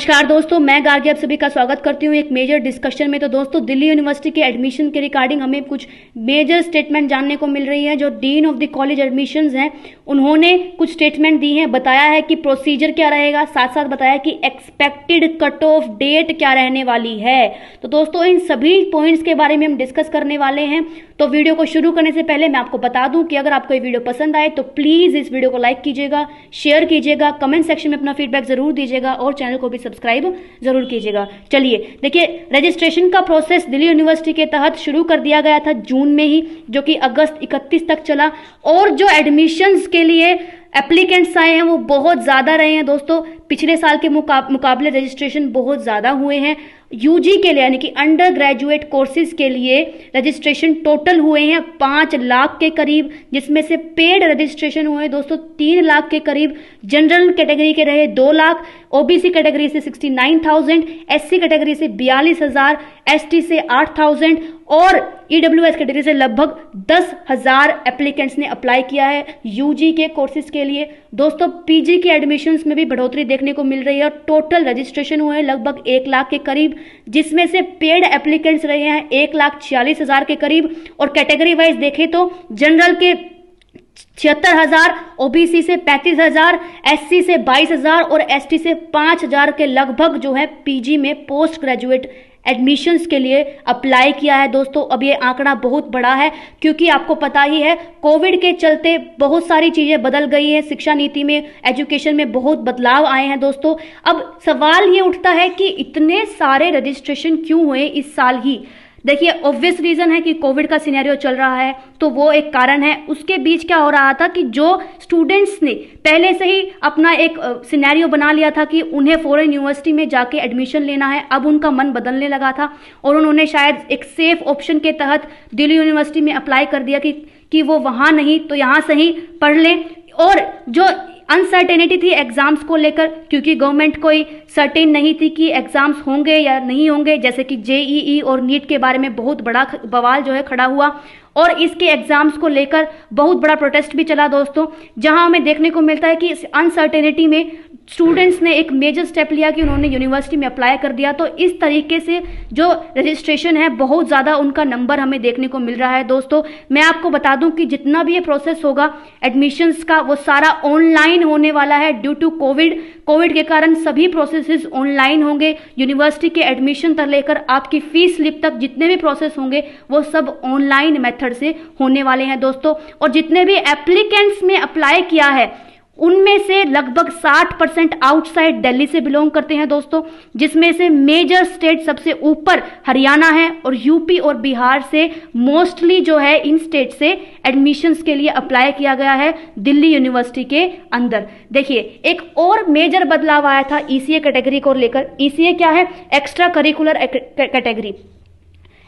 नमस्कार दोस्तों, मैं गार्गी आप सभी का स्वागत करती हूँ एक मेजर डिस्कशन में। तो दोस्तों, दिल्ली यूनिवर्सिटी के एडमिशन के रिगार्डिंग हमें कुछ मेजर स्टेटमेंट जानने को मिल रही है। जो dean of the college admissions हैं उन्होंने कुछ स्टेटमेंट दी हैं, बताया है कि प्रोसीजर क्या रहेगा, साथ साथ बताया कि एक्सपेक्टेड कट ऑफ डेट क्या रहने वाली है। तो दोस्तों, इन सभी पॉइंट्स के बारे में हम डिस्कस करने वाले हैं। तो वीडियो को शुरू करने से पहले मैं आपको बता दूं कि अगर आपको ये वीडियो पसंद आए तो प्लीज इस वीडियो को लाइक कीजिएगा, शेयर कीजिएगा, कमेंट सेक्शन में अपना फीडबैक जरूर दीजिएगा और चैनल को भी सब्सक्राइब जरूर कीजिएगा। चलिए देखिए, रजिस्ट्रेशन का प्रोसेस दिल्ली यूनिवर्सिटी के तहत शुरू कर दिया गया था जून में ही, जो कि अगस्त 31 तक चला। और जो एडमिशंस के लिए एप्लीकेंट्स आए हैं वो बहुत ज्यादा रहे हैं दोस्तों। पिछले साल के मुकाबले रजिस्ट्रेशन बहुत ज्यादा हुए हैं। यूजी के लिए यानी कि अंडर ग्रेजुएट कोर्सेज के लिए रजिस्ट्रेशन टोटल हुए हैं 5 लाख के करीब, जिसमें से पेड रजिस्ट्रेशन हुए हैं दोस्तों 3 लाख के करीब। जनरल कैटेगरी के रहे 2 लाख, ओबीसी कैटेगरी से 69,000, एससी कैटेगरी से 42,000, एसटी से 8,000 और ईडब्ल्यूएस कैटेगरी से लगभग 10,000 एप्लीकेंट्स ने अप्लाई किया है यूजी के कोर्सेज के लिए। दोस्तों, पीजी के एडमिशंस में भी बढ़ोतरी देखने को मिल रही है और टोटल रजिस्ट्रेशन हुए हैं लगभग 1 लाख के करीब, जिसमें से पेड एप्लीकेंट्स रहे हैं 1,46,000 के करीब। और कैटेगरी वाइज देखें तो जनरल के 76,000, ओबीसी से 35,000, एससी से 22,000 और एसटी से 5,000 के लगभग जो है पीजी में पोस्ट ग्रेजुएट एडमिशंस के लिए अप्लाई किया है दोस्तों। अब ये आंकड़ा बहुत बड़ा है क्योंकि आपको पता ही है कोविड के चलते बहुत सारी चीजें बदल गई है, शिक्षा नीति में, एजुकेशन में बहुत बदलाव आए हैं दोस्तों। अब सवाल ये उठता है कि इतने सारे रजिस्ट्रेशन क्यों हुए इस साल ही। देखिए, ऑब्वियस रीजन है कि कोविड का सिनेरियो चल रहा है, तो वो एक कारण है। उसके बीच क्या हो रहा था कि जो स्टूडेंट्स ने पहले से ही अपना एक सिनेरियो बना लिया था कि उन्हें फॉरेन यूनिवर्सिटी में जाके एडमिशन लेना है, अब उनका मन बदलने लगा था और उन्होंने शायद एक सेफ ऑप्शन के तहत दिल्ली यूनिवर्सिटी में अप्लाई कर दिया कि वो वहां नहीं तो यहां से ही पढ़ लें। और जो अनसर्टेनिटी थी एग्जाम्स को लेकर, क्योंकि गवर्नमेंट कोई सर्टेन नहीं थी कि एग्जाम्स होंगे या नहीं होंगे, जैसे कि जेईई और नीट के बारे में बहुत बड़ा बवाल जो है खड़ा हुआ और इसके एग्जाम्स को लेकर बहुत बड़ा प्रोटेस्ट भी चला दोस्तों, जहां हमें देखने को मिलता है कि इस अनसर्टेनिटी में स्टूडेंट्स ने एक मेजर स्टेप लिया कि उन्होंने यूनिवर्सिटी में अप्लाई कर दिया। तो इस तरीके से जो रजिस्ट्रेशन है बहुत ज़्यादा उनका नंबर हमें देखने को मिल रहा है दोस्तों। मैं आपको बता दूं कि जितना भी ये प्रोसेस होगा एडमिशन्स का वो सारा ऑनलाइन होने वाला है ड्यू टू कोविड के कारण सभी प्रोसेसेस ऑनलाइन होंगे। यूनिवर्सिटी के एडमिशन तक लेकर आपकी फीस स्लिप तक जितने भी प्रोसेस होंगे वो सब ऑनलाइन मेथड से होने वाले हैं दोस्तों। और जितने भी एप्लीकेंट्स ने अप्लाई किया है उनमें से लगभग 60% आउटसाइड दिल्ली से बिलोंग करते हैं दोस्तों, जिसमें से मेजर स्टेट सबसे ऊपर हरियाणा है और यूपी और बिहार से मोस्टली जो है इन स्टेट से एडमिशंस के लिए अप्लाई किया गया है दिल्ली यूनिवर्सिटी के अंदर। देखिए, एक और मेजर बदलाव आया था ईसीए कैटेगरी को लेकर। ईसीए क्या है? Extra curricular category.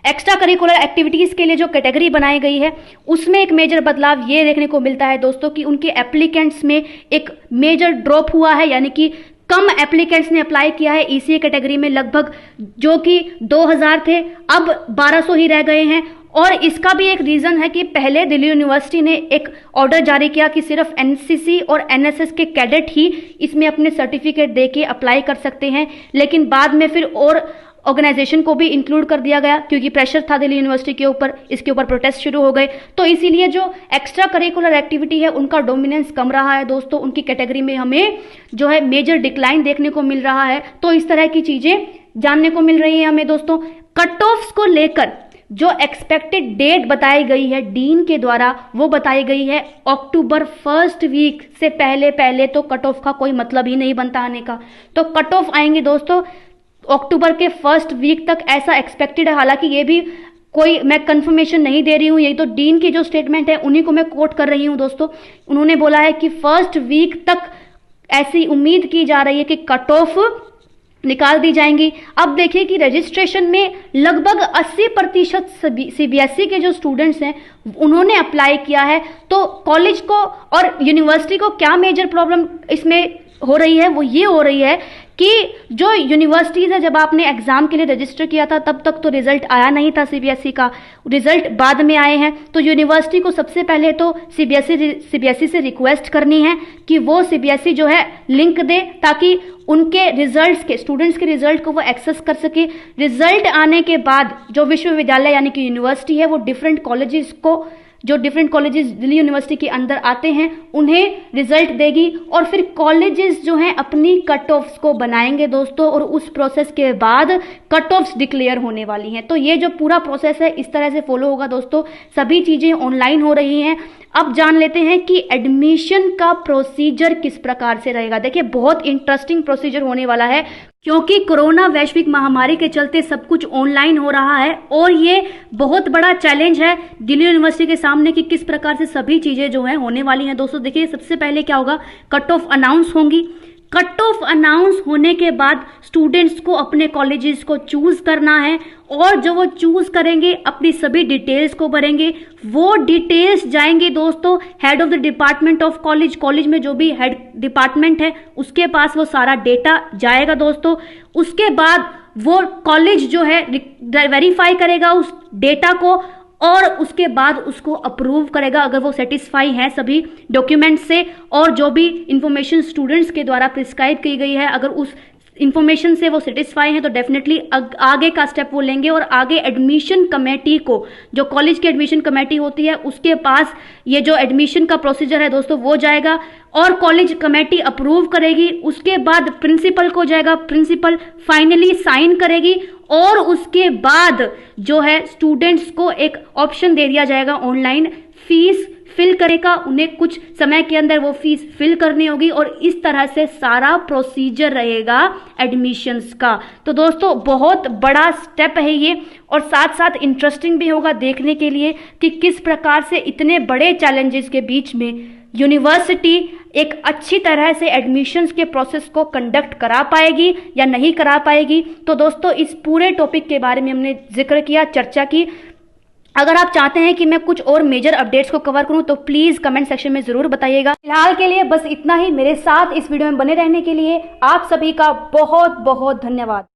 Extra curricular activities के लिए जो कैटेगरी बनाई गई है उसमें एक मेजर बदलाव ये देखने को मिलता है दोस्तों कि उनके एप्लीकेंट्स में एक मेजर ड्रॉप हुआ है, यानी कि कम एप्लीकेंट्स ने अप्लाई किया है ईसीए कैटेगरी में, लगभग जो कि 2000 थे अब 1200 ही रह गए हैं। और इसका भी एक रीजन है कि पहले दिल्ली यूनिवर्सिटी ने एक ऑर्डर जारी किया कि सिर्फ एनसीसी और एनएसएस के कैडेट ही इसमें अपने सर्टिफिकेट देके अप्लाई कर सकते हैं, लेकिन बाद में फिर और ऑर्गेनाइजेशन को भी इंक्लूड कर दिया गया क्योंकि प्रेशर था दिल्ली यूनिवर्सिटी के ऊपर, इसके ऊपर प्रोटेस्ट शुरू हो गए। तो इसीलिए जो एक्स्ट्रा करिकुलर एक्टिविटी है उनका डोमिनेंस कम रहा है दोस्तों, उनकी कैटेगरी में हमें जो है मेजर डिक्लाइन देखने को मिल रहा है। तो इस तरह की चीजें जानने को मिल रही है हमें दोस्तों। कट ऑफ्स को लेकर जो एक्सपेक्टेड डेट बताई गई है डीन के द्वारा वो बताई गई है अक्टूबर फर्स्ट वीक से पहले तो कट ऑफ का कोई मतलब ही नहीं बनता आने का। तो कट ऑफ आएंगे दोस्तों अक्टूबर के फर्स्ट वीक तक, ऐसा एक्सपेक्टेड है। हालांकि ये भी कोई मैं कंफर्मेशन नहीं दे रही हूं, यही तो डीन की जो स्टेटमेंट है उन्हीं को मैं कोट कर रही हूं दोस्तों। उन्होंने बोला है कि फर्स्ट वीक तक ऐसी उम्मीद की जा रही है कि कट ऑफ निकाल दी जाएंगी। अब देखिए कि रजिस्ट्रेशन में लगभग 80% सीबीएसई के जो स्टूडेंट्स हैं उन्होंने अप्लाई किया है। तो कॉलेज को और यूनिवर्सिटी को क्या मेजर प्रॉब्लम इसमें हो रही है वो ये हो रही है कि जो यूनिवर्सिटीज़ है, जब आपने एग्ज़ाम के लिए रजिस्टर किया था तब तक तो रिजल्ट आया नहीं था सीबीएसई का, रिजल्ट बाद में आए हैं। तो यूनिवर्सिटी को सबसे पहले तो सीबीएसई से रिक्वेस्ट करनी है कि वो सीबीएसई जो है लिंक दे, ताकि उनके रिजल्ट्स के, स्टूडेंट्स के रिजल्ट को वो एक्सेस कर सके। रिजल्ट आने के बाद जो विश्वविद्यालय यानी कि यूनिवर्सिटी है वो डिफरेंट कॉलेजेस को, जो डिफरेंट कॉलेजेस दिल्ली यूनिवर्सिटी के अंदर आते हैं, उन्हें रिजल्ट देगी और फिर कॉलेजेस जो हैं अपनी कट ऑफ्स को बनाएंगे दोस्तों, और उस प्रोसेस के बाद कट ऑफ्स डिक्लेयर होने वाली हैं। तो ये जो पूरा प्रोसेस है इस तरह से फॉलो होगा दोस्तों, सभी चीज़ें ऑनलाइन हो रही हैं। अब जान लेते हैं कि एडमिशन का प्रोसीजर किस प्रकार से रहेगा। देखिए बहुत इंटरेस्टिंग प्रोसीजर होने वाला है, क्योंकि कोरोना वैश्विक महामारी के चलते सब कुछ ऑनलाइन हो रहा है और ये बहुत बड़ा चैलेंज है दिल्ली यूनिवर्सिटी के सामने कि किस प्रकार से सभी चीज़ें जो है होने वाली हैं। दोस्तों देखिए सबसे पहले क्या होगा, कट ऑफ अनाउंस होंगी। कट ऑफ अनाउंस होने के बाद स्टूडेंट्स को अपने कॉलेजेस को चूज करना है, और जो वो चूज करेंगे अपनी सभी डिटेल्स को भरेंगे। वो डिटेल्स जाएंगे दोस्तों head of the department of college, college में जो भी हेड डिपार्टमेंट है उसके पास वो सारा डेटा जाएगा दोस्तों। उसके बाद वो कॉलेज जो है वेरीफाई करेगा उस डेटा को, और उसके बाद उसको अप्रूव करेगा अगर वो सेटिस्फाई है सभी डॉक्यूमेंट से, और जो भी इंफॉर्मेशन स्टूडेंट्स के द्वारा प्रिस्क्राइब की गई है अगर उस इंफॉर्मेशन से वो सेटिस्फाई हैं तो डेफिनेटली आगे का स्टेप वो लेंगे, और आगे एडमिशन कमेटी को, जो कॉलेज की एडमिशन कमेटी होती है उसके पास ये जो एडमिशन का प्रोसीजर है दोस्तों वो जाएगा, और कॉलेज कमेटी अप्रूव करेगी। उसके बाद प्रिंसिपल को जाएगा, प्रिंसिपल फाइनली साइन करेगी, और उसके बाद जो है स्टूडेंट्स को एक ऑप्शन दे दिया जाएगा ऑनलाइन फीस फिल करेगा। उन्हें कुछ समय के अंदर वो फीस फिल करनी होगी, और इस तरह से सारा प्रोसीजर रहेगा एडमिशन्स का। तो दोस्तों बहुत बड़ा स्टेप है ये, और साथ साथ इंटरेस्टिंग भी होगा देखने के लिए कि किस प्रकार से इतने बड़े चैलेंजेस के बीच में यूनिवर्सिटी एक अच्छी तरह से एडमिशन्स के प्रोसेस को कंडक्ट करा पाएगी या नहीं करा पाएगी। तो दोस्तों इस पूरे टॉपिक के बारे में हमने जिक्र किया, चर्चा की। अगर आप चाहते हैं कि मैं कुछ और मेजर अपडेट्स को कवर करूं तो प्लीज कमेंट सेक्शन में जरूर बताइएगा। फिलहाल के लिए बस इतना ही। मेरे साथ इस वीडियो में बने रहने के लिए आप सभी का बहुत बहुत धन्यवाद।